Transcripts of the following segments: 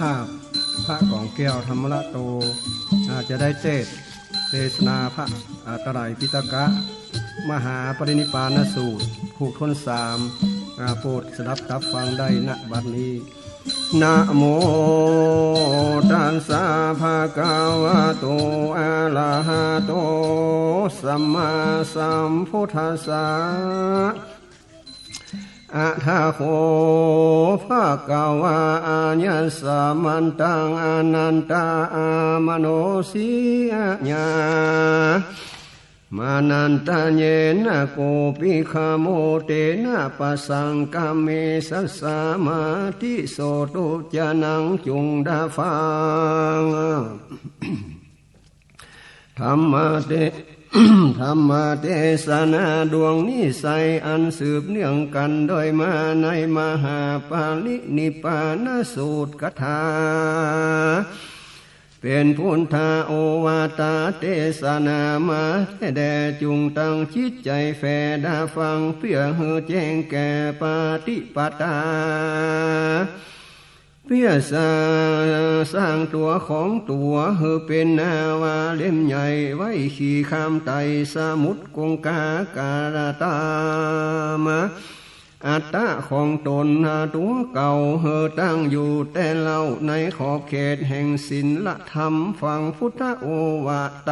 าพพระกองแก้วธรรมละโตจะได้เทศนาพระไตรปิฎกมหาปรินิพพานสูตรผู้ทนสามโปรดสดับรับฟังได้ณบัดนี้นะโมตัสสะภะคะวะโตอะระหะโตสัมมาสัมพุทธัสสะอะทะโคภะคะวะอะญะสัมมันตังอนันตามโนสีอะญะมานันตะเยนะโกปิขโมเตนะปัสสังกัมเมสัสสะมาธิโสตุจานังจุงดาฟังธรรมเทศนาดวงนิสัยอันสืบเนื่องกันโดยมาในมหาปารินิพพานสูตรคถาเป็นพุทธาโอวาทเทศนามาแด่จุงตั้งจิตใจแฝดาฟังเพื่อให้แจ้งแก่ปฏิปทาเพื่อสร้างตัวของตัวให้เป็นนาวาเล่มใหญ่ไว้ขี่ข้ามไตสมุทรกงกาการตามะอัตตะของตนตัวเก่าเฮอตั้งอยู่แต่เล่าในขอบเขตแห่งศีลธรรมฟังพุทธโอวาท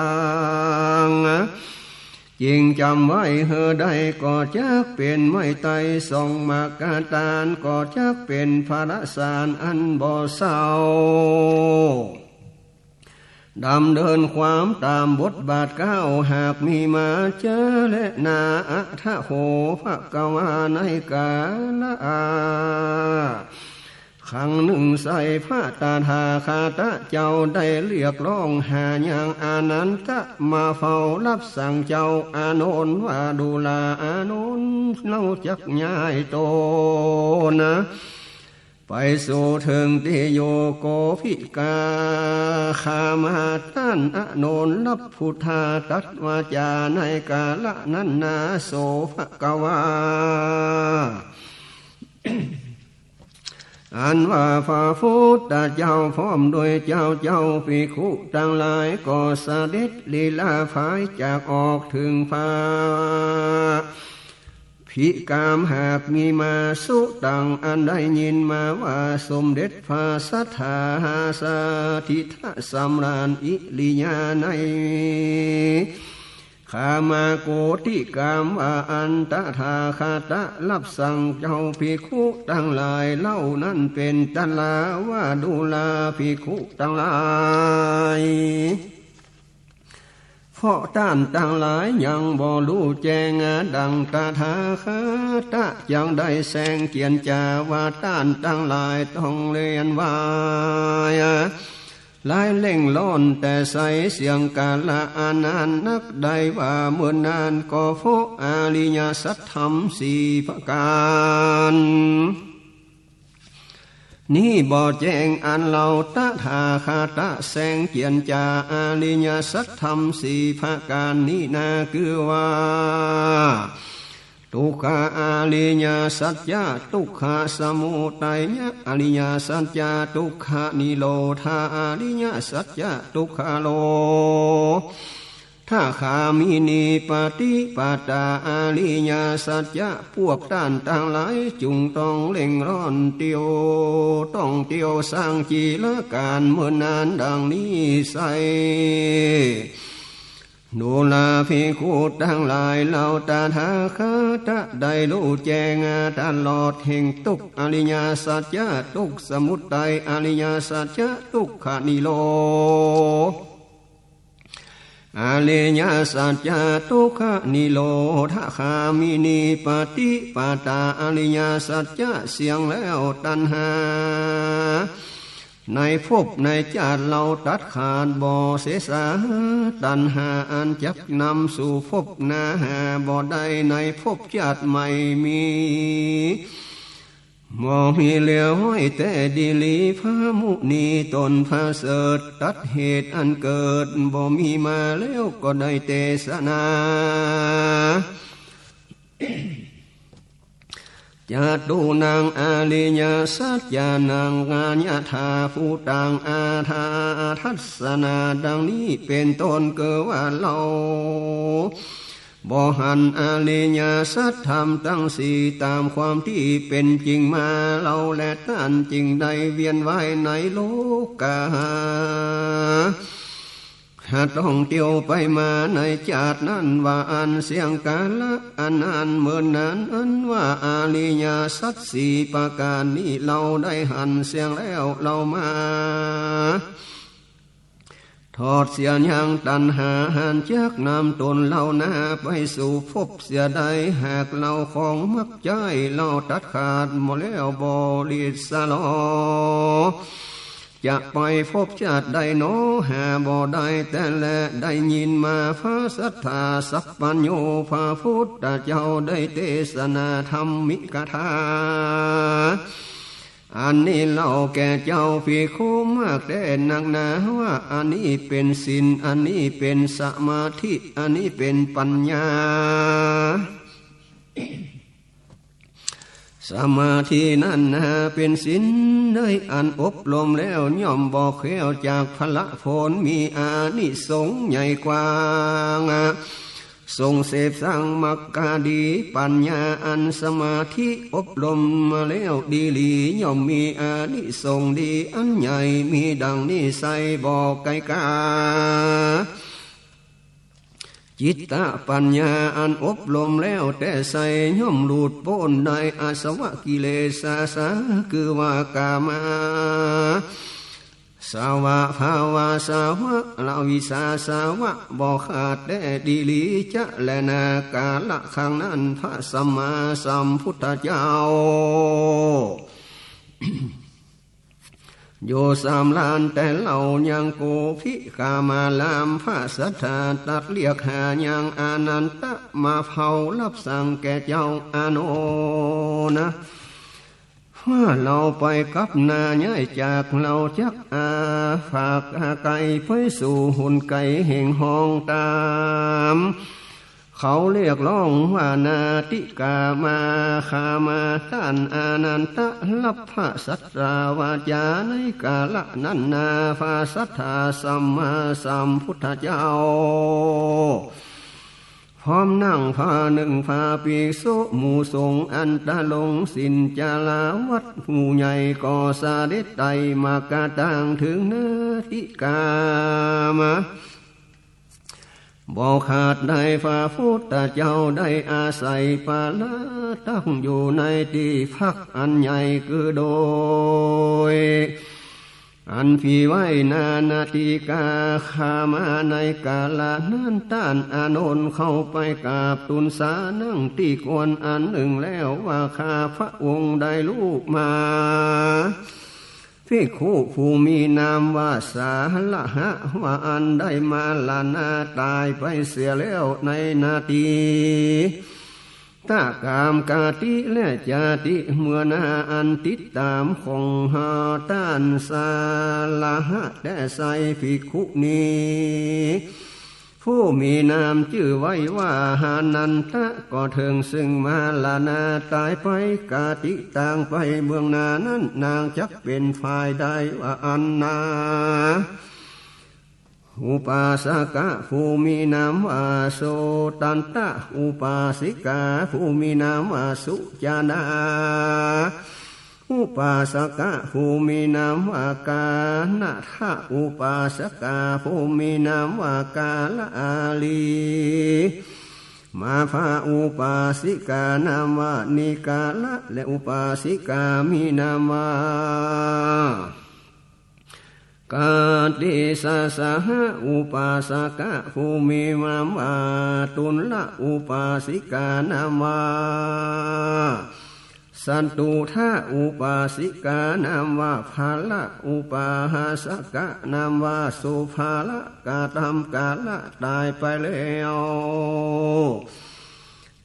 จริงจำไว้เฮอได้ก็จักเป็นไม่ไตส่องมากาตานก็จักเป็นภาระสารอันบ่เศร้าดำเดินความตามบทบาทก้าวหากมีมาเจอและนาอัทะโหภะกวาในกาละครั้งหนึ่งใส่พระตาทาคาตะเจ้าได้เรียกร้องหาอย่างอานันตะมาเฝ้ารับสั่งเจ้าอานนท์ว่าดูลาอานนท์เล่าจักย้ายโตนะไปสู่ถึงติโยโกภิกาขามาท่านอโนนรับพุทธาตัดวาจาในกาละนั้นนาโสภกวาอันว่าพระพุทธเจ้าพร้อมโดยเจ้าภิกขุทั้งหลายก็เสด็จลีลาภายจากออกถึงฟ้าภิกามหากมีมาสุตังอันได้ยินมาว่าสมเด็จพระสัทธาสาธิทะสำราญอิริยาในข้ามาโกติกามว่าอันตถาคตรับสั่งเจ้าภิกขุทั้งหลายเล่านั้นเป็นตัลาว่าดูลาภิกขุทั้งหลายเพราะท่านทั้งหลายยังบ่รู้แจ้งดังตถาคตยังได้แสงเกียรติจาว่าท่านทั้งหลายต้องเรียนว่าหลายเล่งล้นแต่ใสเสียงกาละอานานนักใดว่าเมื่อนานก็พบอริยสัจธรรมสี่ประการนี่บ่แจ้งอันเราตถาคตแสงเกียรติจาอริยสัจธรรมสี่ประการนี้นาคือว่าทุกขอริยสัจจะทุกขสมุทัยอริยสัจจะทุกขนิโรธาอริยสัจจะทุกขโลถ้าขามินีปฏิปตาอริยสัจจะพวกท่านทั้งหลายจุงต้องเล่งร้อนเตียวต้องเตียวสร้างจีละการเมื่อนานดังนี้ใสดูลาภิกขุทั้งหลายเหล่าตถาคตได้รู้แจ้งตลอดแห่งทุกอริยสัจจะทุกสมุทัยอริยสัจจะทุกขนิโรธอริยสัจจะทุกขนิโรธคามินีปฏิปตาอริยสัจจะเสียงแล้วตัณหาในภพในชาติเราตัดขาดบ่เสสาตัณหาอันจักนำสู่ภพหน้าบ่ได้ในภพชาติใหม่มีบ่มีเหลียวห้อยแต่ดิลีพระมุนีตนพระเสดตัดเหตุอันเกิดบ่มีมาแล้วก็ได้เทศนา จตุนางอาลิยาสัจจานางงาญาธาภูตังอาธาทัศนาดังนี้เป็นต้นเกิดว่าเราบ่หันอาลิยาสัจธรรมตั้งสี่ตามความที่เป็นจริงมาเราและท่านจริงใดเวียนว่ายในโลกาหากต้องเที่ยวไปมาในจาดนั้นว่าอันเสียงกาละอันเหมือนนั้นอันว่าอาลิยาสัจสี่ประการนี้เราได้หันเสียงแล้วเรามาถอดเสียยังตัณหาหันจากนำตนเราหน้าไปสู่ภพเสียใดหากเราของมักใจเราตัดขาดหมดแล้วบริสลอจะไปพบชาติใดโนหาบ่ได้แต่และได้ยินมาพระสัทธาสัพพัญโยพระพุทธเจ้าได้เทศนาธรรมิกถาอันนี้เล่าแก่เจ้าภิกขุมากแต่นักหนาว่าอันนี้เป็นศีลอันนี้เป็นสมาธิอันนี้เป็นปัญญาสมาธินั่นเป็นศีลได้อันอบรมแล้วย่อมบอกแก้วจากพละผลมีอานิสงส์ใหญ่กว่าทรงเสพสร้างมรรคดีปัญญาอันสมาธิอบรมมาแล้วดีหลีย่อมมีอานิสงส์ดีอันใหญ่มีดังนี้ใส่บอกไกกาจิตตปัญญาอันอบรมแล้วแต่ใส่ย่อมหลุดพ้นในอาสวะกิเลสสาคือว่ากามาสาวะภาวะสาวะลาวิสาสาวะบอกขาดแต่ดีลีจะและนากาละข้างนั้นพระสัมมาสัมพุทธเจ้า โยสามล้านแต่เหล่ายังโกภิกามาลามพระสัทธาตัดเรียกหายังอานันตะมาเผารับสั่งแก่เจ้าอาโนนะว่าเราไปกับนาย้ายจากเราจักฝากไก่ไปสู่หุ่นไก่แห่งห้องตามเขาเรียกร้องว่านาติกามาคามาท่านอานันตะรับพระสัทธาวาจาในกาละนั้นนาพระสัทธาสัมมาสัมพุทธเจ้าพร้อมนั่งพาหนึ่งพาปีโสหมู่สงอันตะลงสินจาลาวัดหมู่ใหญ่ก่อสาเด็ดไตมากาต่างถึงนาติกามาบอกขาดในพระพุทธเจ้าได้อาศัยปาลาตั้งอยู่ในที่พักอันใหญ่คือโดยอันพี่ไว้นาติกาขามาในกาลนั้นต้านอานนท์เข้าไปกราบทูลสานั่งที่กวนอันหนึ่งแล้วว่าข้าพระองค์ได้ลูกมาภิกขุผู้มีนามว่าสาละหะว่าอันได้มาลานาตายไปเสียแล้วในนาทีตากามกาติและจาติเมื่อนาอันติดตามของหาต้านสาละหะแต่ใส่ภิกขุนี้ผู้มีนามชื่อไว้ว่าหานันทะก็ถึงซึ่งมาลานาตายไปกาติต่างไปเมืองนานั้นนางจักเป็นฝ่ายใดว่าอันนาอุปาสกะผู้มีนามว่าโสตันตะอุปาสิกาผู้มีนามว่าสุจานาอุปาสกะผู้มีนามว่ากาณทะอุปาสกาผู้มีนามว่ากาลอาลีมาภาอุปาสิกานามว่านิกาละและอุปาสิกามีนามว่ากาติสาสหะอุปาสกะผู้มีนามว่าตุลละอุปาสิกานามว่าสันตุทะอุปาสิกานามว่าภาละอุปาสกะนามว่าสุภาละกาตามกาละตายไปแล้ว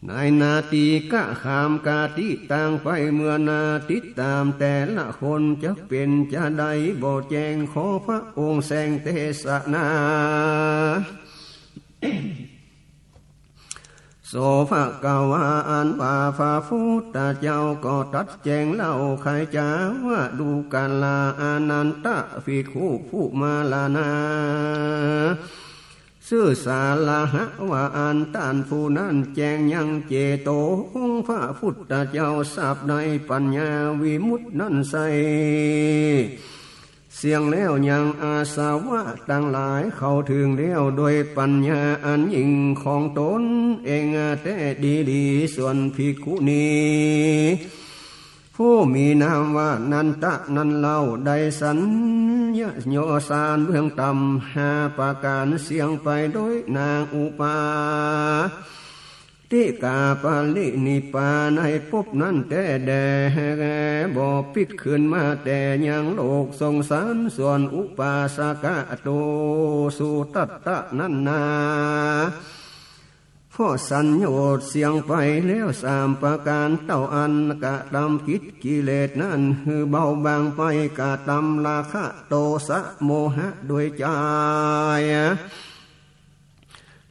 ในนาทีกะขามกาติต่างไปเมื่อนาติดตามแต่ละคนจะเป็นจะใดบ่แจ้งขอพระองค์แสงเทศนา โสภะกวาอันว่าพระพุทธเจ้าก็ตรัสแจงเล่าใครจาว่าดูกาลาอนันตะภิกขุผู้มาลานาซื่อสาลาหะว่าอันตันผู้นั้นแจงยังเจโตองค์พระพุทธเจ้าทราบในปัญญาวิมุตตินั้นใสเสียงแล้วยังอาสาวะต่างหลายเข้าถึงแล้วโดยปัญญาอันยิ่งของตนเองแต่ดีส่วนภิกขุนีผู้มีนามว่านันตะนันเล่าได้สัญญาโยสานเบื้องต่ำ5 ประการเสียงไปโดยนางอุปาติกาปาลินิปาในภพนั้นแต่แด่บ่ปิดขึ้นมาแต่ยังโลกสงสารส่วนอุปาสกะโตสุตัตตะนันนาพอสัญโยชน์เสียงไปแล้ว3 ประการเต้าอันกะตำกิจกิเลสนั้นคือเบาบางไปกะตำราคะโทสะโมหะด้วยใจ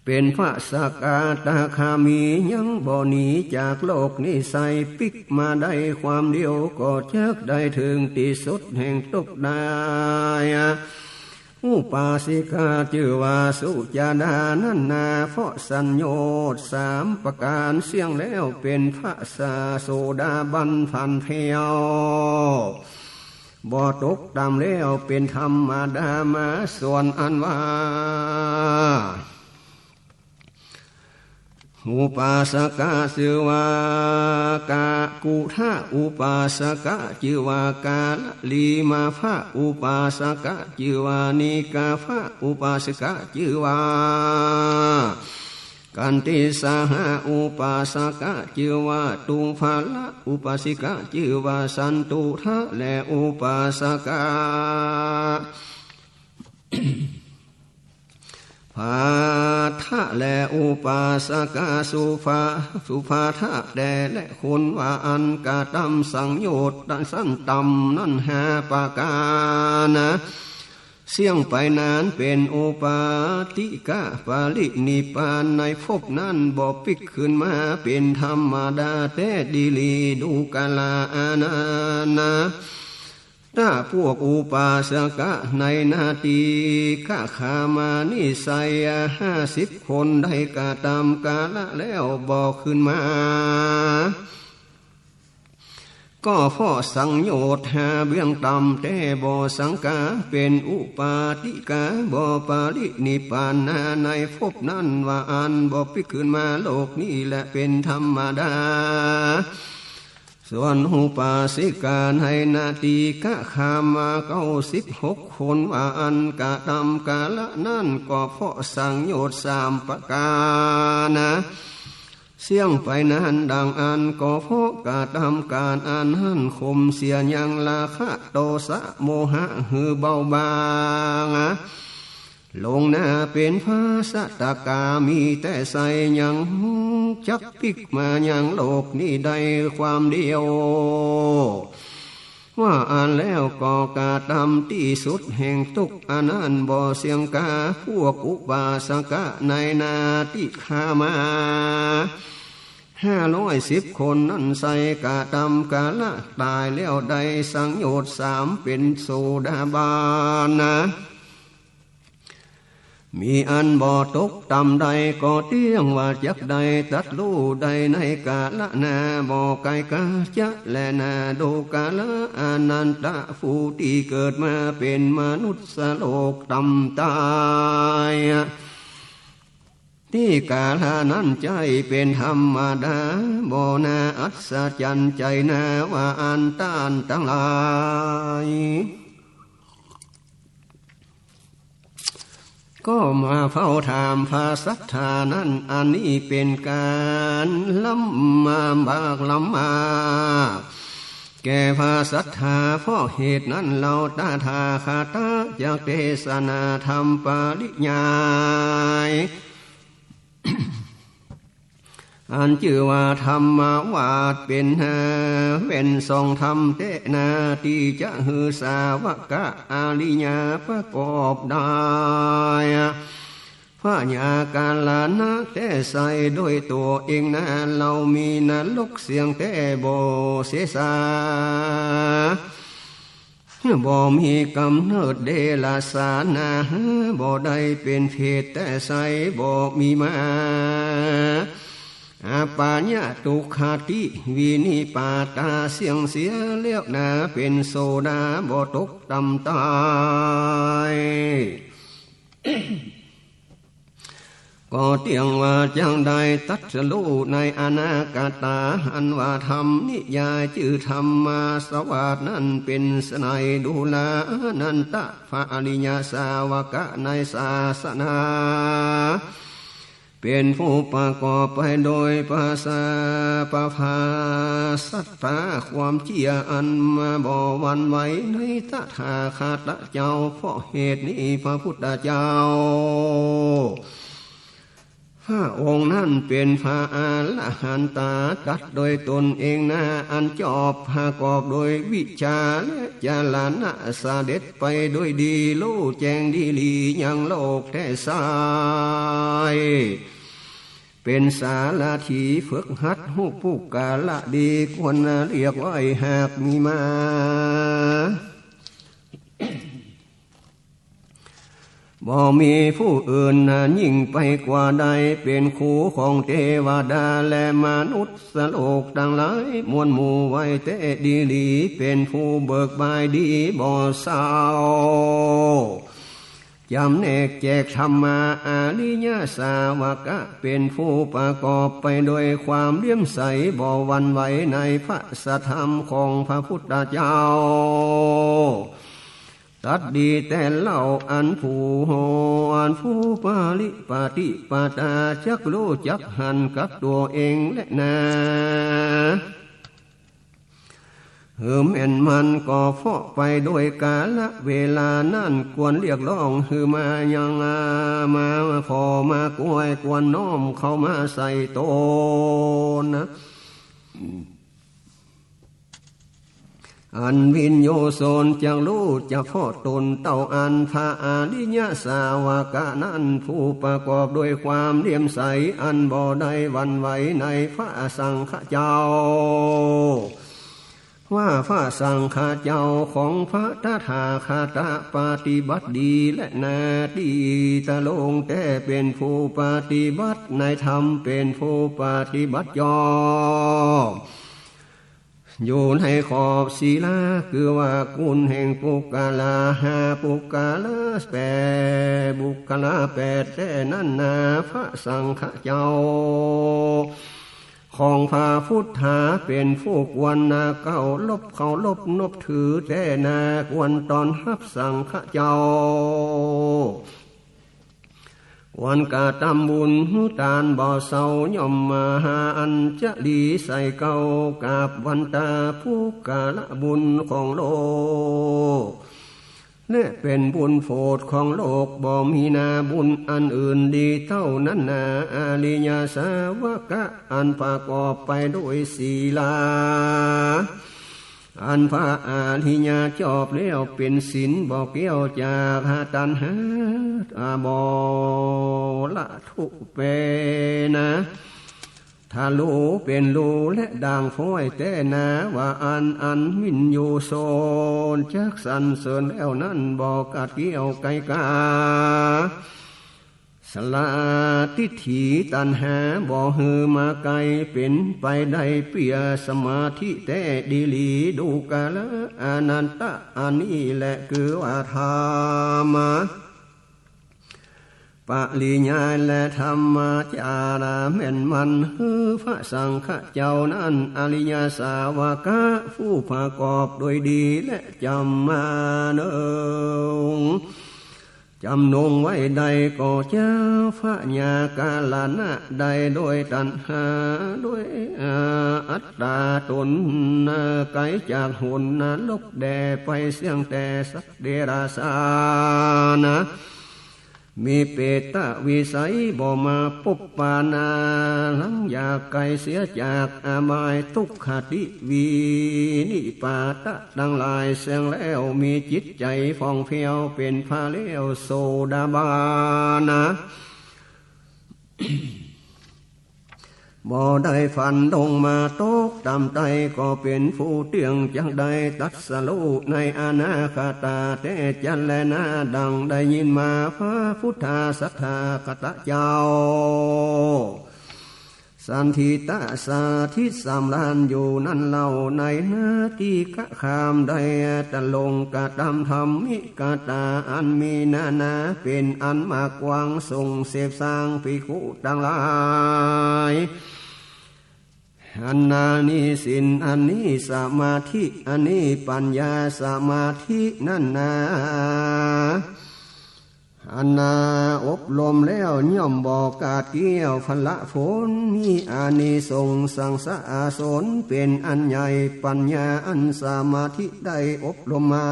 เป็นพระสกทาคามียังบ่หนีจากโลกนิสัยปิกมาได้ความเดียวก็ชักได้ถึงที่สุดแห่งทุกข์ได้อุปาสิกาชื่อว่าสุจาดานันนาเพราะสัญโยชน์3 ประการเสียงแล้วเป็นพระสาโสดาบันพันเพียวบ่ตกตามแล้วเป็นธรรมดามาส่วนอันว่าอุปาสกะชื่อว่ากากุทะอุปาสกะชื่อว่ากาลีมาภะอุปาสกะชื่อว่านิกาภะอุปาสกะชื่อว่ากันติสหะอุปาสกะชื่อว่าตุงภาละอุปาสิกะชื่อว่าสันตุทะและอุปาสกะภาทะและอุปาสกะสุภาทะแด่และคุณว่าอันกะตำสังโยชน์ดันสั้นต่ำนั่น5 ประการเสียงไปนานเป็นอุปาติกะปาลินิพพานในภพนั้นบ่ปิกขึ้นมาเป็นธรรมดาแต่ดีลีดูกาลาอานาถ้าพวกอุปาสกะในนาทีกะขามานิสัย50 คนได้กะตามกาละแล้วบอกขึ้นมาก็พ่อสังโยชน์เบื้องต่ำแต่บ่สังกาเป็นอุปาติกาบ่ปารินิพพานในภพนั้นว่าอันบ่ปิกขึ้นมาโลกนี้และเป็นธรรมดาส่วนอุปาสิกาในนาทีกะขามา96 คนว่าอันกะตำกาละนั่นก็เพราะสังโยชน์3 ประการเสียงไปนั้นดังอันก็เพราะกะตำการอันหันคมเสียยังราคะโทสะโมหะหือเบาบางลงหน้าเป็นพระสัตตกามีแต่ใส่ยังจักปิกมายังโลกนี้ได้ความเดียวว่าอ่านแล้วก็กาตำที่สุดแห่งทุกข์อันนั้นบ่เสียงกาพวกอุปาสกะในนาติขามา510 คนนั้นใส่กาตำกาละตายแล้วได้สังโยชน์3 เป็นโสดาบันมีอันบ่ตกต่ำใดก็เตี้ยงว่าจักใดตัดรู้ใดในกาละนาบ่ไกลกาจะและนาดูกาละอนันตะผู้ที่เกิดมาเป็นมนุษย์โลกต่ำตายที่กาลนั้นใจเป็นธรรมดาบ่นาอัศจรรย์ใจนาว่าอันต้านทั้งหลายก็มาเฝ้าถามพระศรัทธานั้นอันนี้เป็นการล้ำมาบากล้ำมาแก่พระศรัทธาเพราะเหตุนั้นเราตาทาคาตาจากเทศนาธรรมปริญญาอันชื่อว่าธรรมวาดเป็นทรงธรรมเตนาที่จะหือสาวกะอริยาประกอบได้พ พระยากาลานะแต่ใส่ด้วยตัวเองนะเรามีนรกเสียงแต่บ่เสียสาบ่มีกำเนิดเดลสานาบ่ได้เป็นเพศแต่ใส่บ่มีมาอาปาญะตุขาติวินิปาตาเสียงเสียเลี้ยวนาเป็นโซดาบ่ตกต่ำตายก็เตียงว่าจังใดตัดสู้ในอนาคตาอันว่าธรรมนิยายชื่อธรรมมาสวัสดนั้นเป็นสนัยดูลานันตะพระอริยสาวกะในศาสนาเป็นผู้ประกอบไปโดยภาษาปภาสัทธาความเชื่ออันมาบ่หวั่นไหวในตถาคตเจ้าเพราะเหตุนี้พระพุทธเจ้าพระองค์นั้นเป็นพระอรหันตาตัดโดยตนเองนะอันจอบประกอบโดยวิชาและญาณนะเสด็จไปโดยดีรู้แจ้งดีลียังโลกแท้สายเป็นสาราถีฝึกหัดหูผู้กาละดีควรเรียกไว้หากมีมาบ่มีผู้อื่นยิ่งไปกว่าใดเป็นคู่ของเทวดาและมนุษย์สโลกทั้งหลายมวลหมู่ไว้แต่ดีลีเป็นผู้เบิกบายดีบ่เศร้าจำแนกแจกธรรมะอริยสาวกะเป็นผู้ประกอบไปโดยความเลี่ยมใสบ่หวั่นไหวในพระสัทธรรมของพระพุทธเจ้าตัดดีแต่เล่าอันผู้ปาลิปาติปาตาจักรู้จักหันกับตัวเองและนาแม่นมันก็ฟอกไปโดยกาลเวลานั่นควรเรียกร้องมายังมาพอมากวยควรน้อมเข้ามาใส่ตนนะอันวินโยโสนจักรู้จะพอตนเต่าอันพระอริยสาวกะนั้นผู้ประกอบด้วยความเลี่ยมใสอันบ่ได้หวั่นไหวในพระสังฆเจ้าว่าพระสังฆเจ้าของพระตถาคตปฏิบัติดีและนาดีตะลงแต่เป็นผู้ปฏิบัติในธรรมเป็นผู้ปฏิบัติยอมอยู่ในขอบศีลาคือว่ากุลแห่งปุกกาลาหาปุกกาลาแปดบุกกาลาแปดแต่นั้นนาพระสังฆเจ้าของพระพุทธาเป็นผู้กวนนาเก้าลบเขาลบนบถือแต่นากวนตอนรับสังฆเจ้าวันกาตำบุญตานบ่อเศร้าย่อมมาหาอันจะดีใส่เก่ากาบวันตาผู้กาละบุญของโลกและเป็นบุญโผดของโลกบ่มีนาบุญอันอื่นดีเท่านั้นนาอริยสาวกะอันประกอบไปด้วยศีลาอันพระอริยจอบแล้วเป็นศีลบ่เกี่ยวจากตัณหาบ่ละทุเปนะถ้ารู้เป็นรู้และด่างฟ้อยแต่นาว่าอันมินอยู่โซนจักสันเสริญแล้วนั้นบ่กัดเกี่ยวไกกาสลาทิฏฐิตัณหาบ่ฮือมาไกลเป็นไปได้เปียสมาธิแต่ดีลีดูกาละอนันตะอันนี้แหละคือว่าธรรมะปริญญาและธรรมจาระแม่นมันฮือพระสังฆเจ้านั้นอริยสาวกะผู้ประกอบโดยดีและจำมาเนิงจำนงไว้ใดก็เจ้าพระญากาลนะใดโดยตัณหาโดยอัตตาตนไกลจากหุ่นลกแด่ไปเสียงแต่สักเดราสานะมีเปตะวิสัยบ่มาปุปปานาหลังอยากไกลเสียจากอบายทุกขติวีนิปาตะดังหลายเสียงแล้วมีจิตใจฟองเพียวเป็นพาเลวโซดาบานะ บ่ได้ฟันลงมาตกตามใจก็เป็นผู้เตียงจังได้ตัดสรุในอนาคตาแต่จันแลนาดังได้ยินมาพระพุทธสัทธาคตเจ้าสันทิตาสาธิสามล้านอยู่นั่นเล่าในนาทีกะขามได้ตะลงกะตำธรรมิกาตาอันมีนาเป็นอันมากวางส่งเสพสร้างภิกขุทั้งหลายอันนานี้สินอันนี้สมาธิอันนี้ปัญญาสมาธินั่นนาอันนาอบรมแล้วย่อมบอกกาดเกี่ยวพละฝนมีอานิสงส์สังสะอาสนเป็นอันใหญ่ปัญญาอันสมาธิได้อบรมมา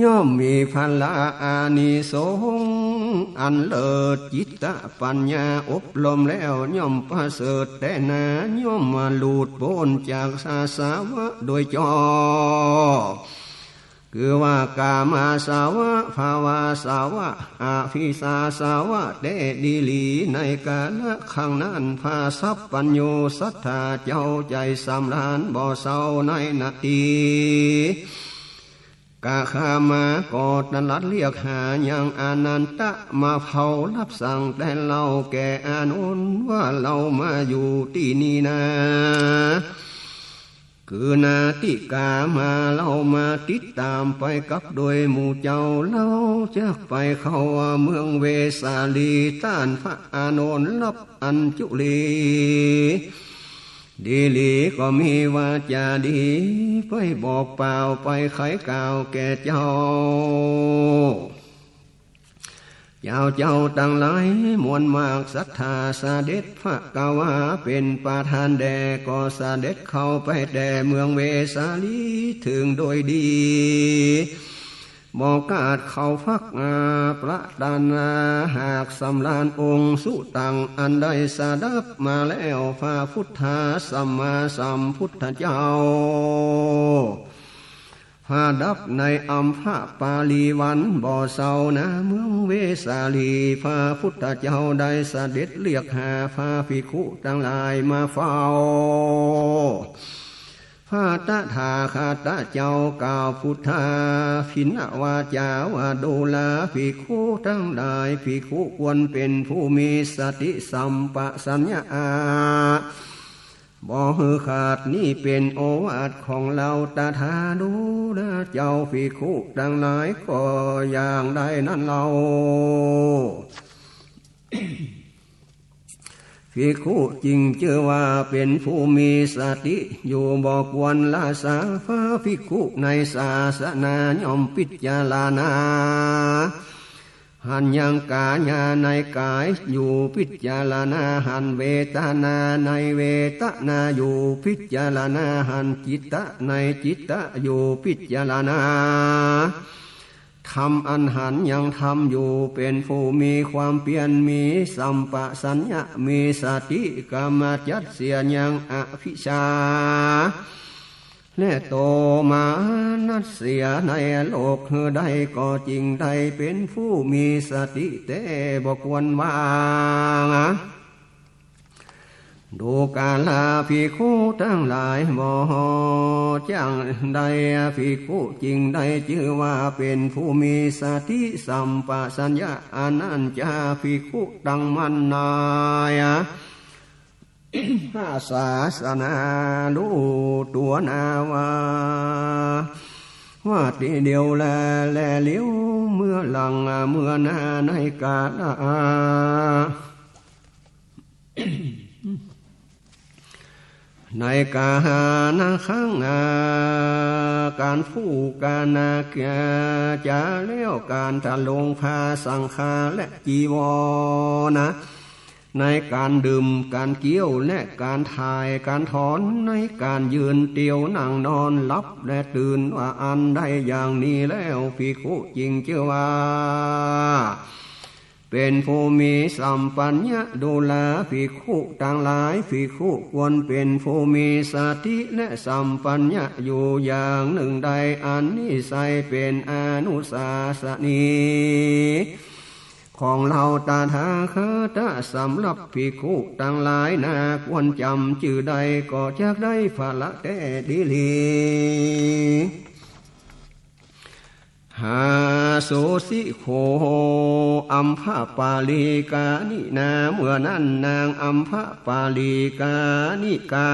ย่อมมีพละอานิสงส์อันเลิศจิตตปัญญาอบรมแล้วย่อมประเสริฐแต่นาย่อมมาหลุดพ้นจากสาวะโดยจอคือว่ากามาสาวะภาวาสาวะอาภิสาสาวะเดดีลีในกาละขังนั้นภาสัพปัญโยสัทธาเจ้าใจสำราญบ่เศร้าในนาทีกาขามากอดนัดเรียกหาอย่างอนันตะมาเผารับสั่งแต่เราแก่อานนท์ว่าเรามาอยู่ที่นี่นะคือนาติกามาเรามาติดตามไปกับโดยหมู่เจ้าเราจะไปเข้าเมืองเวสาลีต้านพระอานนท์รับอัญจุลีดีลีก็มีวาจาดีไปบอกเปล่าไปไขกล่าวแก่เจ้าตั้งหลายมวลมากศรัทธาเสด็จพระกาวาเป็นประธานแด่ก็เสด็จเข้าไปแด่เมืองเวสาลีถึงโดยดีบอกกาดเข้าพักประดานาหากสำลานองค์สุตังอันใดสดับมาแล้วพระพุทธสัมมาสัมพุทธเจ้าพาดับในอัมพะปาลีวันบ่อเศร้านะเมืองเวสาลีพระพุทธเจ้าได้เสด็จเรียกหาพระภิกขุทั้งหลายมาเฝ้าพระตถาคตเจ้ากล่าวพุทธาภินวาจาว่าดูแลภิกขุทั้งหลายภิกขุควรเป็นผู้มีสติสัมปชัญญะบ่ฮือขาดนี่เป็นโอวาทของเราตถาดูแลเจ้าภิกขุทั้งหลายก็อย่างใดนั่นเราภิกขุจริงเชื่อว่าเป็นผู้มีสติอยู่บอกวันละสาพระภิกขุในศาสนาย่อมพิจารณาหันยังกายาในกายอยู่พิจารณาหันเวทนาในเวทนาอยู่พิจารณาหันจิตตะในจิตตะอยู่พิจารณาทำอันหันยังทำอยู่เป็นผู้มีความเพียรมีสัมปชัญญะมีสติกรรมจัดเสียยังอภิชาและโตมานัดเสียในโลกได้ก็จริงได้เป็นผู้มีสติแต่บ่ควรวางดูกาลาภิกขุทั้งหลายบ่จังใดภิกขุจริงได้ชื่อว่าเป็นผู้มีสติสัมปชัญญะอนัญจาภิกขุตั้งมั่นนายศาสนารู้ตัวนาวาว่าทีเดียวแลเลี้ยวเมื่อหลังเมื่อหน้าในกาลในกาณข้างการผู้การนาเกียจะเลี้ยวการทะลงพาสังฆาและจีวรนะในการดื่มการเกี่ยวและการถ่ายการถอนในการยืนเตียวนั่งนอนหลับและตื่นว่าอันได้อย่างนี้แล้วภิกขุจริงเชื่อว่าเป็นผู้มีสัมปัญญะดูแลภิกขุทั้งหลายภิกขุควรเป็นผู้มีสติและสัมปัญญะอยู่อย่างหนึ่งใดอันนี้ใส่เป็นอนุสาสนีข ของเราตาทาคาตะสำหรับภิกขุตั้งหลายนาควรจำชื่อใดก็จากได้ภาละแต่ดีลีหาโสสิโขอัมพะปาลีกานินาเมื่อนั้นนางอัมพะปาลีกานิกา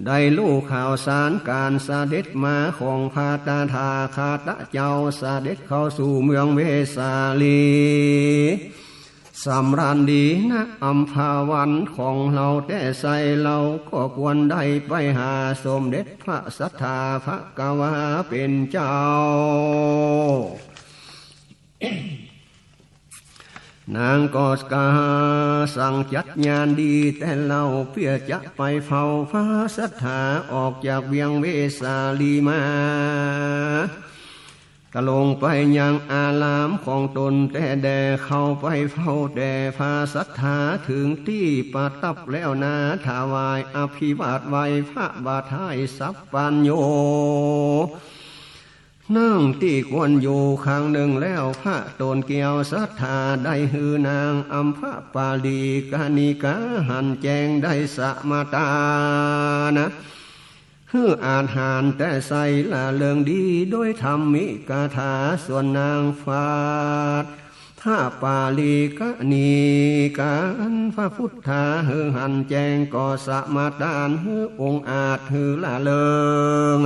ได้รู้ข่าวสารการเสด็จมาของพาตาทาคาตะเจ้าเสด็จเข้าสู่เมืองเวสาลีสำราญดีนะอัมพาวันของเราแต่ใส่เราก็ควรได้ไปหาสมเด็จพระสัทธาภกวาเป็นเจ้านางก็กาสั่งจัดงานดีแต่เราเพื่อจะไปเฝ้าพระสัทธาออกจากเวียงเวสาลีมาก็ลงไปยังอารามของตนแต่แด่เข้าไปเฝ้าแต่พระสัทธาถึงที่ประทับแล้วนาถวายอภิวาทไว้พระบาทายสัพพัญโยนั่งที่ควรอยู่ข้างหนึ่งแล้วพระตนเกี่ยวศรัทธาได้ฮือนางอัมพะปาลีกานิกาหันแจงได้สมาตานะฮืออาหารแต่ใส่ละเลิงดีโดยธรรมิกาถาส่วนนางฟาดถ้าปาลีกานิกาพระพุทธาฮือหันแจงก่อสมาตานฮือองค์อาจฮือละเลิง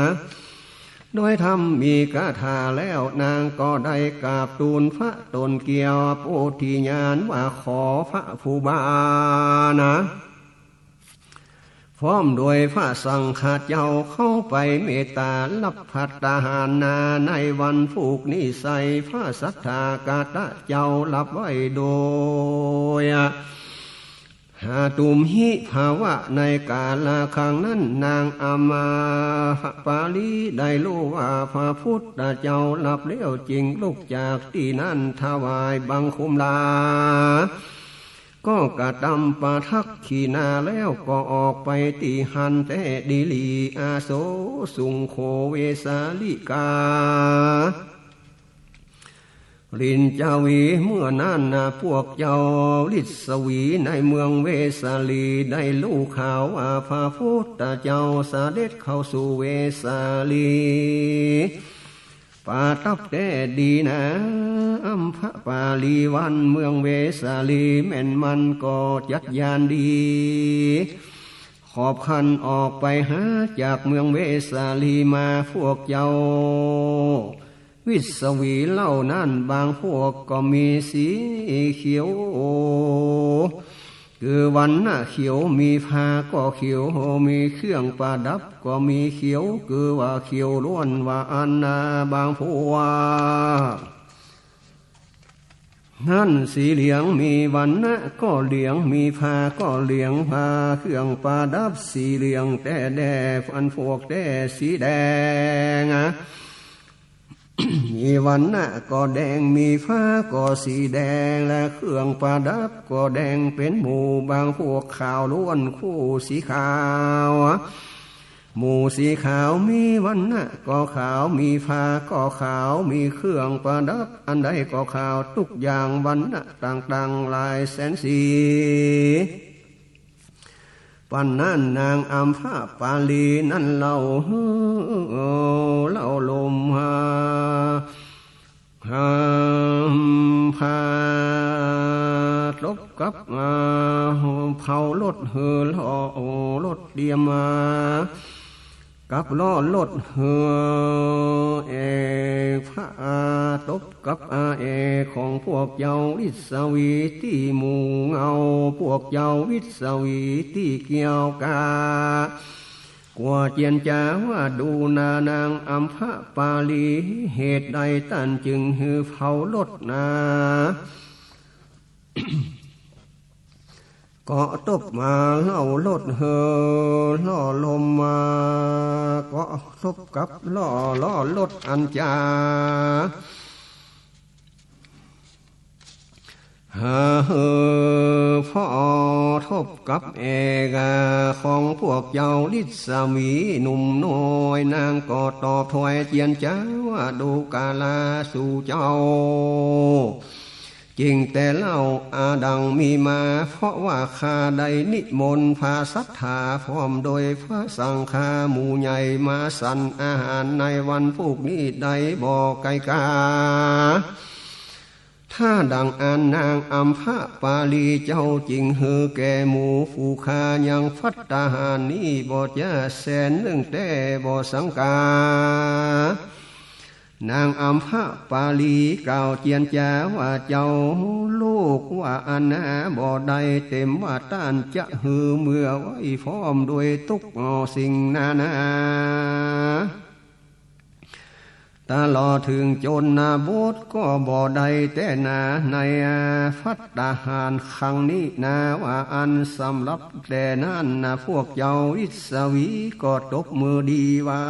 โดยทำมีกาถาแล้วนางก็ได้กราบทูลพระตนเกี่ยวโพธิญาณว่าขอพระผู้บานะพร้อมโดยพระสังฆเจ้าเข้าไปเมตตารับภัตตาหารนาในวันผูกนิสัยพระสัทธากาตะเจ้ารับไว้โดยหาตุมหิภาวะในกาลครั้งนั้นนางอามาปาลีได้รู้ว่าพระพุทธเจ้าหลับแล้วจริงลุกจากที่นั้นถวายบังคมลาก็กระทำประทักขีนาแล้วก็ออกไปตีหันแต่ดิลีอาโสสุงโคเวสาลิกาลินจาวีเมื่อนั้นพวกเจ้าฤทธิสวีในเมืองเวสาลีได้รู้ข่าวว่าพระพุทธเจ้าเสด็จเข้าสู่เวสาลีประทับแต่ดีนะอัมพะปาลีวันเมืองเวสาลีแม่นมันก็จัดยานดีขอบคันออกไปหาจากเมืองเวสาลีมาพวกเจ้าวิสวีเล่านั้นบางพวกก็มีสีเขียวคือวันน่ะเขียวมีผ้าก็เขียวมีเครื่องประดับก็มีเขียวคือว่าเขียวล้วนว่าอันนาบางพวกนั่นสีเหลืองมีวันนะก็เหลืองมีผ้าก็เหลืองผ้าเครื่องประดับสีเหลืองแต่แดงอันพวกแต่สีแดงมีวันนะก็แดงมีฟ้าก็สีแดงและเครื่องประดับก็แดงเป็นหมู่บางพวกขาวล้วนคู่สีขาวหมู่สีขาวมีวันนะก็ขาวมีฟ้าก็ขาวมีเครื่องประดับอันใดก็ขาวทุกอย่างวันนะต่างๆหลายแสนสีปันนั้นนางอัมพะปาลีนั้นเล่าลมพาลบกับเผารถล้อรถเดียมากับล้อรถเอกพระตบกับเอกของพวกเจ้าวิสวีที่หมู่เงาพวกเจ้าวิสวีที่เกี่ยวกากว่าเจียนจาว่าดูนานางอัมพะปาลีเหตุใดตันจึงหือเผารถนาก็ตบมาเล่ารถล่อลมมาก็ตบกับล่อรถอันจาพ่อทบกับเอกของพวกเจ้าฤทธิสมีหนุ่มน้อยนางก็ตอบถวายเจียนจ้าว่าดูกาลาสู่เจ้า จริงแต่เล่าอาดังมีมาเพราะว่าข้าได้นิมนต์พาศรัทธาพร้อมโดยพระสังฆาหมู่ใหญ่มาสั่นอาหารในวันพวกนี้ได้บ่ไกลกาถ้าดังอันนางอัมพะปาลีเจ้าจริงเฮือแก่หมูฟูคายังฟัดตาหารนี้บ่จะแสนเรื่องแต่บ่สังกานางอัมพะปาลีกล่าวเจียนจาว่าเจ้าลูกว่าอันนาบ่ได้เต็มว่าต้านจะหือเมื่อไว้พร้อมด้วยทุกสิ่งนานาตลอดถึงจนนาบดก็บ่ได้แต่นาในฟัดตาหารครั้งนี้นาว่าอันสำหรับแต่นั้นนะพวกเจ้าวิสวีก็ตบมือดีว่า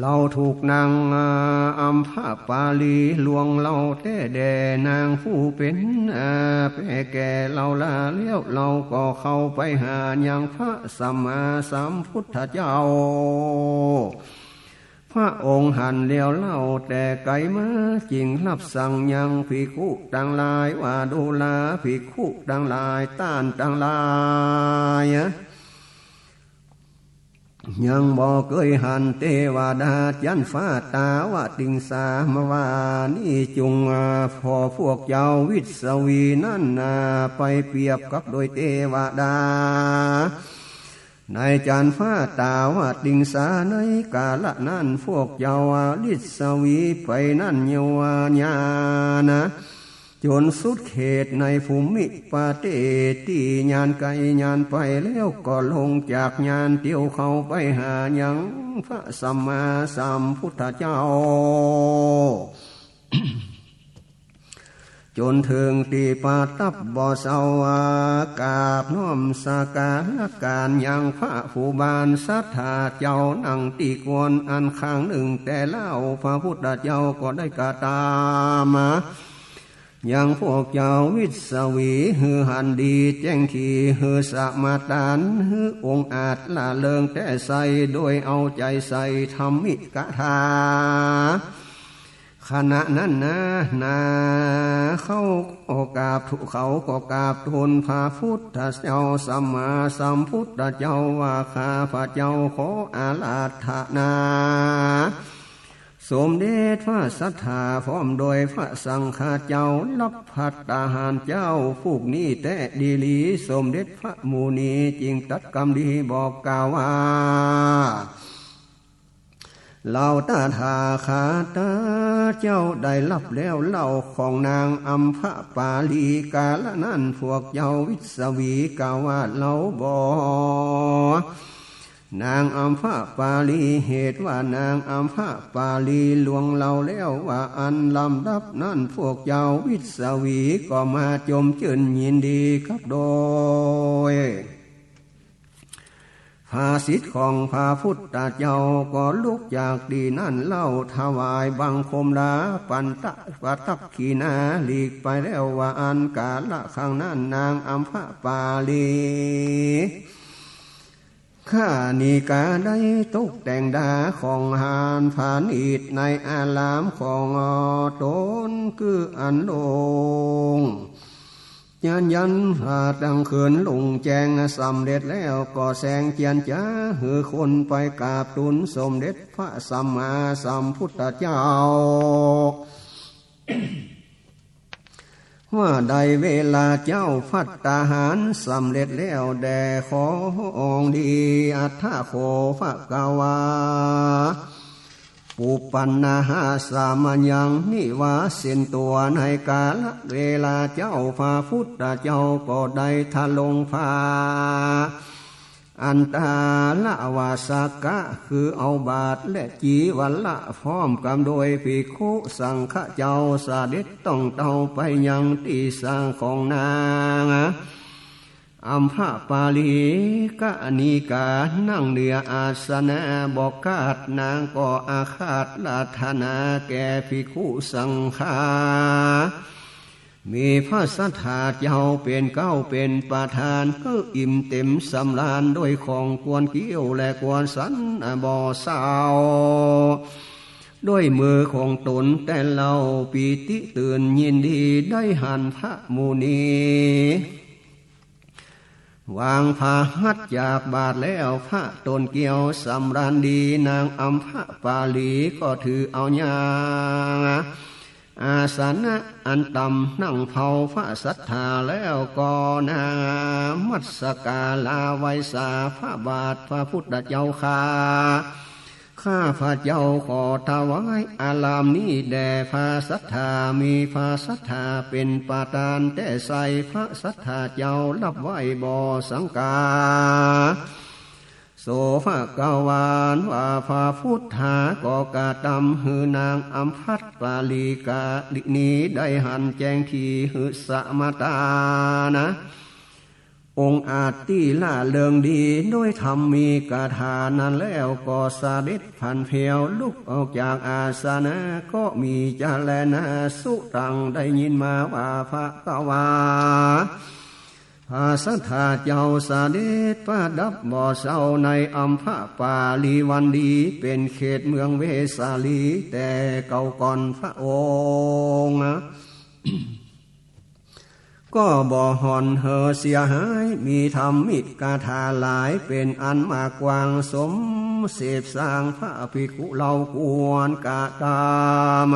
เราถูกนางอัมพะปาลีลวงเราแต่แด่นางผู้เป็นแพ่แก่เราลาเลี้ยวเราก็เข้าไปหายังพระสัมมาสัมพุทธเจ้าพระองค์หันเลี้ยวเล่าแต่ไกลมาจริงรับสั่งยังภิกขุต่างหลายว่าดูแลภิกขุต่างหลายต้านต่างหลายยังบอกเคยหันเทวดาจันฟ้าตาวะติงสามวานี่จุงพอพวกเจ้าวิสวีนั่นไปเปรียบกับโดยเทวดาในจันฟ้าตาวะติงสาในกาละนั้นพวกเจ้าวิสวีไปนั่นเยวญานะจนสุดเขตในภูมิปาเตตีญาณไกญาณไปแล้วก็ลงจากญาณเที่ยวเข้าไปหายังพระสัมมาสัมพุทธเจ้า จนถึงตีปาตับบ่อเสากาบน้อมสาการการยังพระผู้บานสัทธาเจ้านั่งตีกวนอันข้างหนึ่งแต่เล่าพระพุทธเจ้าก็ได้กาตามยังพวกเจ้าวิสวีฮือหันดีแจ้งทีฮือสมาตานฮือองค์อาจละเลิงแต่ใส่โดยเอาใจใส่ธรรมิกถาขณะนั้นนาเขาก็กราบถูกเขาก็กราบทูลพระพุทธเจ้าสัมมาสัมพุทธเจ้าว่าข้าพระเจ้าขออาราธนาสมเด็จพระสัทธาพร้อมโดยพระสังฆเจ้ารับภัตตาหารเจ้าพวกนี้แต่ดีลีสมเด็จพระมูนีจึงตัดกรรมดีบอกกล่าวว่าเราตาถาคาตาเจ้าได้รับแล้วเล่าของนางอัมพะปาลีกาละนั้นพวกเจ้าวิสวีกล่าวว่าเรานางอัมพะปาลีเหตุว่านางอัมพะปาลีลวงเราแล้วว่าอันลำดับนั้นพวกเจ้าวิสวีก็มาจมจื่นยินดีครับโดยภาสิทธิ์ของพระพุทธเจ้าก็ลุกจากดีนั่นเล่าถวายบังคมลาปันตะปะทักขีนาหลีกไปแล้วว่าอันกาละข้างนั้นนางอัมพะปาลีข้านิกาได้ตกแต่งดาของหานผานิดในอารามของตนคืออันโดงยันพาตั้งเขินลงแจงสำเร็จแล้วก็แสงเจียนจ้าหือคนไปกราบทูลสมเด็จพระสัมมาสัมพุทธเจ้า ว่าได้เวลาเจ้าภัตตาหารสำเร็จแล้วแด่ขอองค์ดีอัฏฐโคภกวาปุปันนาหาสามัญญังนิวาสินตัวในกาลเวลาเจ้าพระพุทธเจ้าก็ได้ทะลงพาอันตาละวาสกะคือเอาบาทและจีวัลละพร้อมกันโดยภิกขุสังฆเจ้าเสด็จต้องเต้าไปยังที่สร้างของนางอัมพะปาลีกะนิกานั่งเหนืออาสนะบอกคาดนางก็อาคาตลาธนาแก่ภิกขุสังฆามีพระสัทธาเจ้าเป็นเก้าเป็นประธานก็อิ่มเต็มสำราญด้วยของกวนเกี้ยวและกวนสันบ่อสาว ด้วยมือของตนแต่เราปีติตื่นยินดีได้หันพระมุนีวางพาหัดจากบาทแล้วพระตนเกี่ยวสำราญดีนางอัมพะปาลีก็ถือเอาญาอาสนะอันต่ำนั่งเผาพระศรัทธาแล้วก็นามัสการลาไวสาพระบาทพระพุทธเจ้าข้าพระเจ้าขอถวายอารามนี้แด่พระศรัทธามีพระศรัทธาเป็นประธานแต่ใส่พระศรัทธาเจ้ารับไหวบ่สังกาโสภะกาวานว่าพระพุทธาก็กาตำหือนางอัมพัตปาลีกาลินีได้หันแจงทีหือสมตานะองค์อาจที่ล่าเริงดีด้วยธรรมมีกาถานั้นแล้วก็สาดิษพันเพียวลุกออกจากอาสนะก็มีจาแลนะสุตังได้ยินมาว่าพระกวาพระสัทธาเจ้าสาดิษประดับบ่อเศร้าในอัมพะปาลีวันดีเป็นเขตเมืองเวสาลีแต่เก่าก่อนพระองค์ก็บ่หอนเหอเสียหายมีธรรมมิตรกาถาหลายเป็นอันมากกวางสมเสพสร้างพระภิกขุเราควรกาตาม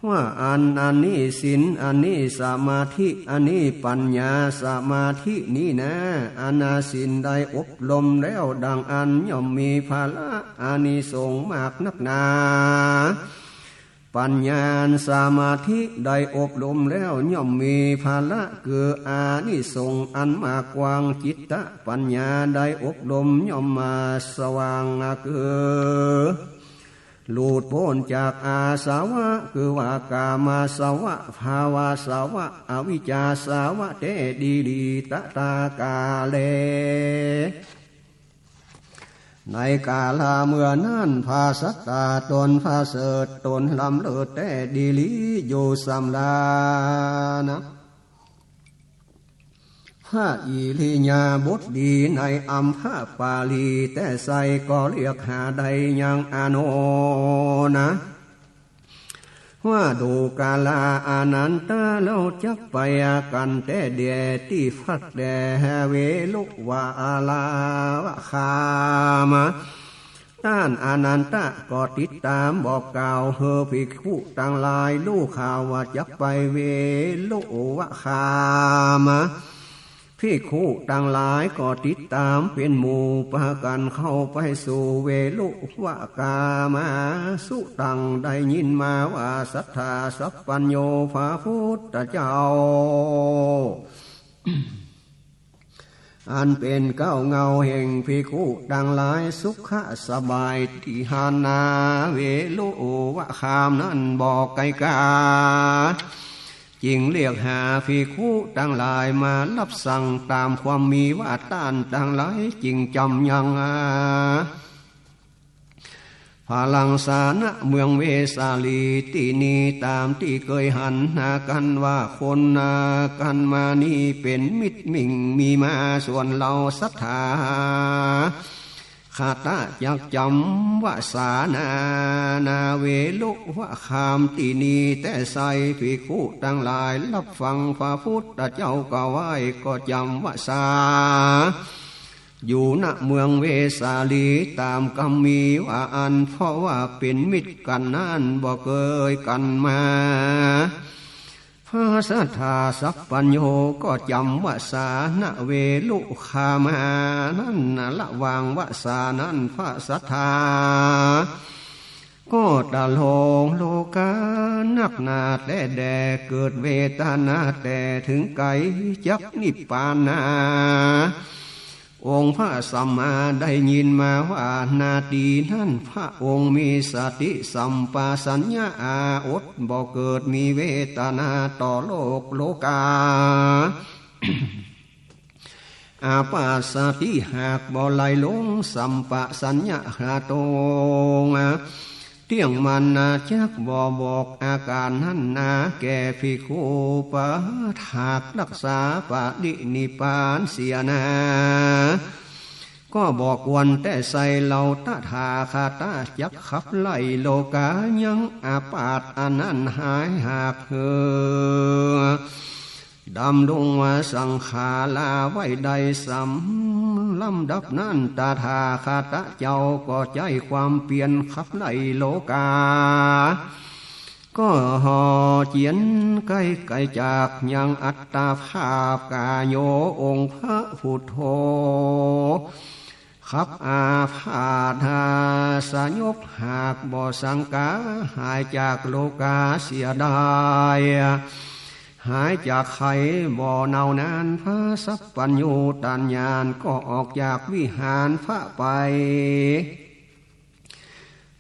ว่าอันนี้ศีลอันนี้สมาธิอันนี้ปัญญาสมาธินี่นะอานาศีลได้อบรมแล้วดังอันย่อมมีภาระอานิสงส์มากนักหนาปัญญาสมาธิได้อบรมแล้วย่อมมีภาระคืออานิสงส์อันมากกว้างจิตตะปัญญาได้อบรมย่อมมาสว่างคือหลุดพ้นจากอาสาวะคือว่ากามาสาวะภาวะสาวะอวิชชาสาวะเตดีดีตตากาเลในกาลาเมื่อนั้นพาสัตตาตนพาเสดตนลำเลิศแต่ดีลีอยู่สำลานะพระอิริยาบถดีในอัมพะปาลีแต่ใส่ก็เรียกหาใดยังอโนนะว่าดูกาลาอานันตาเราจักไปกันแต่เดียที่ฟัดแดเวลุวาลาวะคามะต้านอานันตะก็ติดตามบอกกล่าวเฮอภิกขุต่างหลายรู้ข่าวว่าจักไปเวลุวะคามะภิกขุต่างหลายก็ติดตามเป็นหมู่พากันเข้าไปสู่เวลุวะกามาสุตังได้ยินมาว่าสัทธาสัพพัญโญพระพุทธเจ้าอันเป็นเก้าเงาแห่งภิกขุต่างหลายสุขสบายที่หานาเวลุวะคามนั้นบอกไกกาจึงเรียกหาภิกขุต่างหลายมารับสั่งตามความมีว่าต้านต่างหลายจึงจำยังพลังสานะเมืองเวสาลีที่นี้ตามที่เคยหันหากันว่าคนกันมานี่เป็นมิตรมิ่งมีมาส่วนเราศรัทธาขาตาจักจำว่าสานาเวลุวะคามตีนีแต่ใส่ภิกขุทั้งหลายรับฟังพระพุทธเจ้าก็ไหวก็จำว่าสาอยู่ณเมืองเวสาลีตามคำมีว่าอันเพราะว่าเป็นมิตรกันนั่นบ่เคยกันมาพระสัทธาสัพพัญโญก็จำว่าสานะเวลุคามานั่นละวางว่าสานั้นพระสัทธาก็ตะโลงโลกานักนาแต่แดเกิดเวทนาแต่ถึงไกจักนิพพานาองค์พระสัมมาได้ยินมาว่านาทีนั้นพระองค์มีสติสัมปชัญญะอดบ่เกิดมีเวทนาต่อโลกโลกา อาปาสติหากบ่ไหลลงสัมปชัญญะหาตงเที่ยงมันจักบ่บอกอาการนั้นนาแก่ภิกขุปะหากรักษาปฏินิพพานเสียนา ก็บอกวนแต่ใส่เหล่าตถาคาตาจักขับไล่โลกายังอาปาตอันนั้นหายหากเหือดำดงว่าสังขาลาไว้ใดสำลำดับนั้นตถาคาตเจ้าก็ใจความเปลี่ยนขับไล่โลกาก็ห่อเจียนใกล้ไกลจากยังอัตตาภาพกาโยองค์พระพุทโธขับอาพาธาสยบหากบ่สังกาหายจากโลกาเสียได้หายจากไข่บ่อเนานานพระสัพพัญญูตัญญาณก็ออกจากวิหารพระไป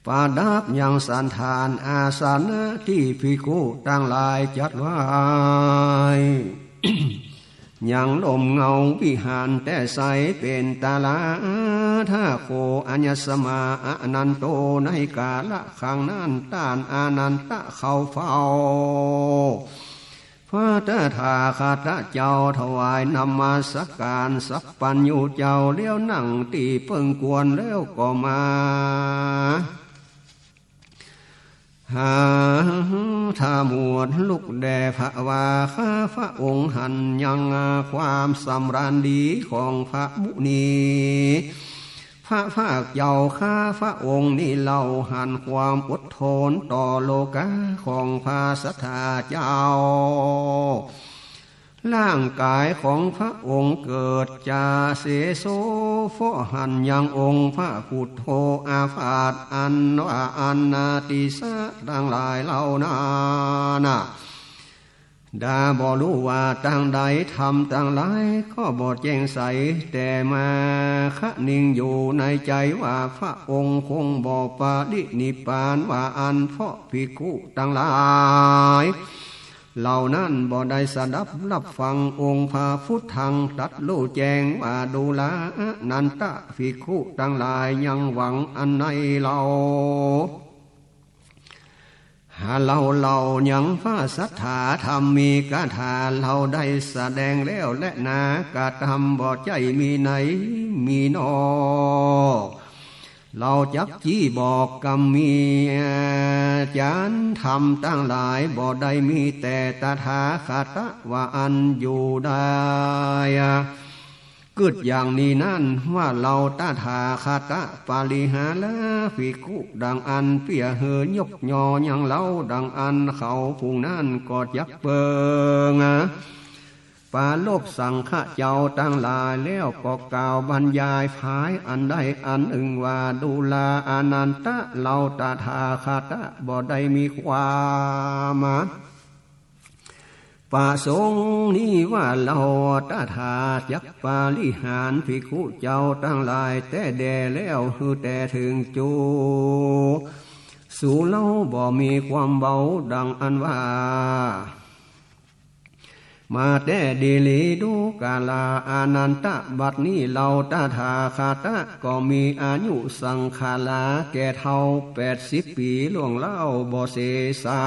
ปาดับยังสันทานอาสนะที่ภิกขุตั้งหลายจัดไว้ ยังลมเงาวิหารแต่ใสเป็นตาลาถ้าโคอัญญสมาอนันโตในกาละขังนั้นต้านอานันตะเข้าเฝ้าพระตถาคตเจ้าถวายนมัสการสัพพัญญูเจ้าเลี้ยวนั่งตีเพิ่งกวนแล้วก็มาหาถ้ามวดลุกแด่พระวาข้าพระองค์หันยังความสำราญดีของพระมุนีพระภาคเจ้าข้าพระองค์นี่เล่าหันความอดทนต่อโลกาของพระสัทธาเจ้าร่างกายของพระองค์เกิดจาเสโสฟหันยังองค์พระพุทโธอาพาธอันว่าอันนาติสะทั้งหลายเหล่านั้นดาบ่รู้ว่าตั้งใดทำตั้งหลายก็บ่แจ้งใสแต่มาคะนิ่งอยู่ในใจว่าพระองค์คงบ่ปรินิพพานว่าอันเพราะภิกขุตั้งหลายเหล่านั้นบ่ได้สดับรับฟังองค์พระพุทธังตรัสรู้แจ้งว่าดูลานันตะภิกขุทั้งหลายยังหวังอันในเราหาเรายังพระสัทธาธรรมมีกถาเราได้แสดงแล้วและนากาทำบ่ใจมีไหนมีนอเราจักจี้บอกกรรมมีจานทำตั้งหลายบ่ได้มีแต่ตถาคตว่าอันอยู่ได้กึดอย่างนี้นั่นว่าเราตถาคตปาลิหาลาภิกขุดังอันเปียเหยกยอยังเล่าดังอันเขาพุงนั่นก็จักเปิงปาลบสังฆเจ้าตั้งหลายแล้วก็กล่าวบรรยายพายอันใดอันหนึ่งว่าดูลาอนันตะเราตถาคตบ่ได้มีความประสงค์นี้ว่าเราตถาจักปาลิหารภิกขุเจ้าตั้งหลายแต่แด่แล้วคือแต่ถึงจูสู่เราบ่มีความเบาดังอันว่ามาแต่ดีลีดูกาลาอานันตะบัดนี้เราตถาคตก็มีอายุสังขาราแก่เท่า80 ปีล่วงเล่าบ่เสสา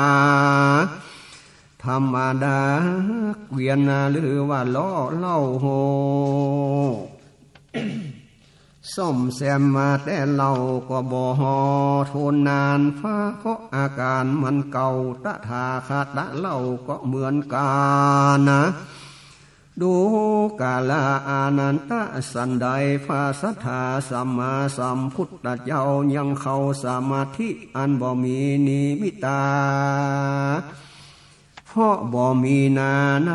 ธรรมดาเวียนหรือว่าล้อเล่าโหซ่อมแซมมาแต่เราก็บ่ฮอทนนานฟ้าก็อาการมันเก่าตถาคตเราก็เหมือนกันนะดูกาลาอานันตะสันใดพระสัทธาสัมมาสัมพุทธเจ้ายังเข้าสมาธิอันบ่มีนิมิตาเพราะบ่มีนาใน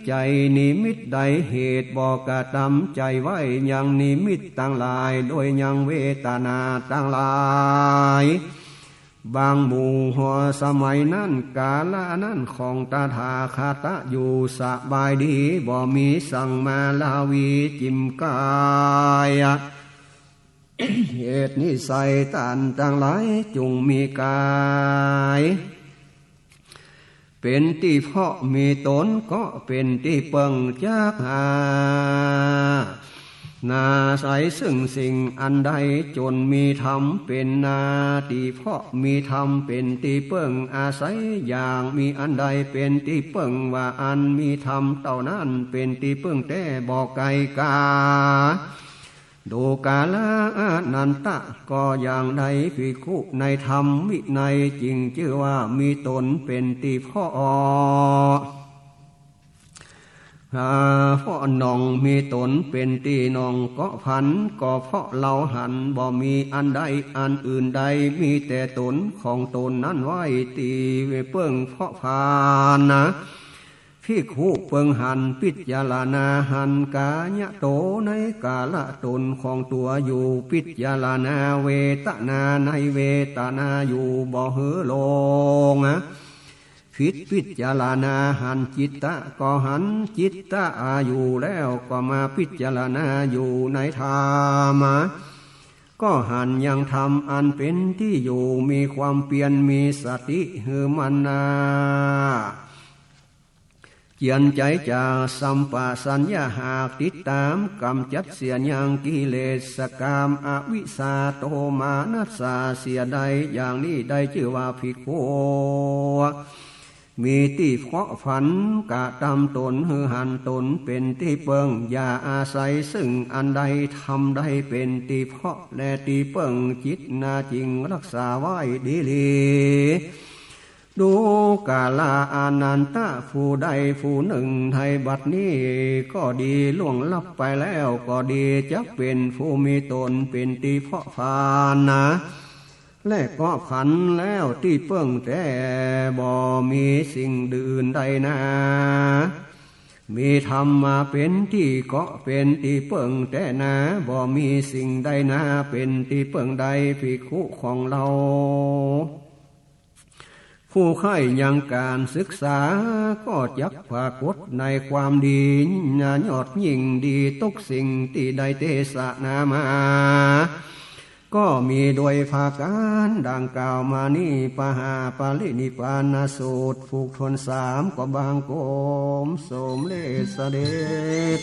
ใจนิมิตใดเหตุบ่กระทำใจไว้ยังนิมิตตั้งหลายโดยยังเวทนาตั้งหลายบางหมู่หัวสมัยนั้นกาลนั้นของตถาคตอยู่สบายดีบ่มีสั่งมาลาวีจิมกายเหตุนิสัยตันตั้งหลายจุงมีกายเป็นที่เพาะมีตนก็เป็นที่เปิงจากหานาใสซึ่งสิ่งอันใดจนมีธรรมเป็นนาที่เพาะมีธรรมเป็นที่เปิงอาศัยอย่างมีอันใดเป็นที่เปิงว่าอันมีธรรมเท่านั้นเป็นที่เปิงแต่บอกไกลกา ดูกาลนันตะก็อย่างใดภิกขุในธรรมวินัยจริงชื่อว่ามีตนเป็นตีพ่อพ่อนองมีตนเป็นตีนองก็พันก็เพราะเราหันบ่มีอันใดอันอื่นใดมีแต่ตนของตนนั้นไว้ตีเปิ้งเพราะพานนะภิกขุเปิงหันพิจารณาหันกายะโตในกาละตนของตัวอยู่พิจารณาเวทนาในเวทนาอยู่บ่เหือลงพิจารณาหันจิตตะก็หันจิตตะอยู่แล้วก็มาพิจารณาอยู่ในธรรมก็หันยังทำอันเป็นที่อยู่มีความเปลี่ยนมีสติหือมันนาเจียนใจจะสัมปสัญญาหากติดตามกำจัดเสียยังกิเลสกามอวิสาโตมานัสสาเสียใดอย่างนี้ได้ชื่อว่าภิกขุมีที่เพาะฝันกะตำตนหือหันตนเป็นที่เปิงอย่าอาศัยซึ่งอันใดทำได้เป็นที่เพาะและที่เปิงจิตนาจริงรักษาไว้ดีลีดูกาลาอานันตะผู้ใดผู้หนึ่งไทยบัดนี้ก็ดีล่วงลับไปแล้วก็ดีจักเป็นผู้มีตนเป็นที่เพาะพานนะและก็ขันแล้วที่เปิ้งแต่บ่มีสิ่งอื่นใดนะมีธรรมมาเป็นที่เกาะเป็นที่เปิ้งแต่นะบ่มีสิ่งใดนะเป็นที่เปิ้งใดภิกขุของเราผู้ใคร่ยังการศึกษาก็จักปรากฏในความดียอดยิ่งดีทุกสิ่งที่ได้เทศนามาก็มีโดยภาการดังกล่าวมานี้ปหาปาลินิพพานสูตรผูกทนสามก็บางโกมสมเลสเดช